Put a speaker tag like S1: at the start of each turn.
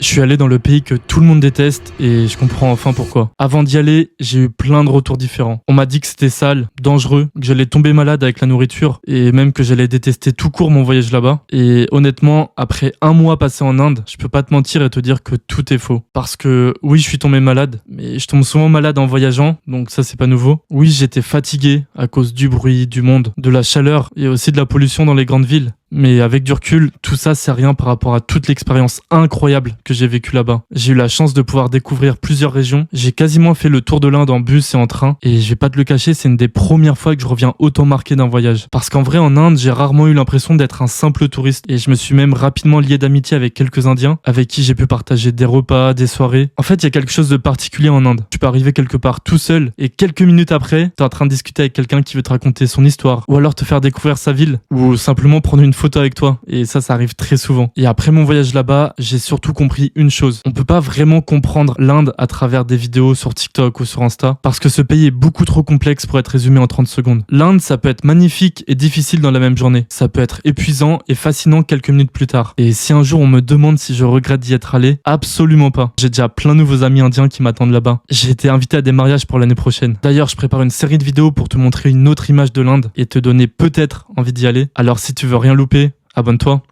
S1: Je suis allé dans le pays que tout le monde déteste et je comprends enfin pourquoi. Avant d'y aller, j'ai eu plein de retours différents. On m'a dit que c'était sale, dangereux, que j'allais tomber malade avec la nourriture et même que j'allais détester tout court mon voyage là-bas. Et honnêtement, après un mois passé en Inde, je peux pas te mentir et te dire que tout est faux. Parce que oui, je suis tombé malade, mais je tombe souvent malade en voyageant, donc ça c'est pas nouveau. Oui, j'étais fatigué à cause du bruit, du monde, de la chaleur et aussi de la pollution dans les grandes villes. Mais avec du recul, tout ça c'est rien par rapport à toute l'expérience incroyable que j'ai vécue là-bas. J'ai eu la chance de pouvoir découvrir plusieurs régions. J'ai quasiment fait le tour de l'Inde en bus et en train. Et je vais pas te le cacher, c'est une des premières fois que je reviens autant marqué d'un voyage. Parce qu'en vrai, en Inde, j'ai rarement eu l'impression d'être un simple touriste. Et je me suis même rapidement lié d'amitié avec quelques Indiens, avec qui j'ai pu partager des repas, des soirées. En fait, il y a quelque chose de particulier en Inde. Tu peux arriver quelque part tout seul et quelques minutes après, t'es en train de discuter avec quelqu'un qui veut te raconter son histoire. Ou alors te faire découvrir sa ville. Ou simplement prendre une photo avec toi. Et ça arrive très souvent. Et après mon voyage là-bas, j'ai surtout compris une chose. On peut pas vraiment comprendre l'Inde à travers des vidéos sur TikTok ou sur Insta, parce que ce pays est beaucoup trop complexe pour être résumé en 30 secondes. L'Inde, ça peut être magnifique et difficile dans la même journée. Ça peut être épuisant et fascinant quelques minutes plus tard. Et si un jour on me demande si je regrette d'y être allé, absolument pas. J'ai déjà plein de nouveaux amis indiens qui m'attendent là-bas. J'ai été invité à des mariages pour l'année prochaine. D'ailleurs, je prépare une série de vidéos pour te montrer une autre image de l'Inde et te donner peut-être envie d'y aller. Alors si tu veux rien louper, abonne-toi.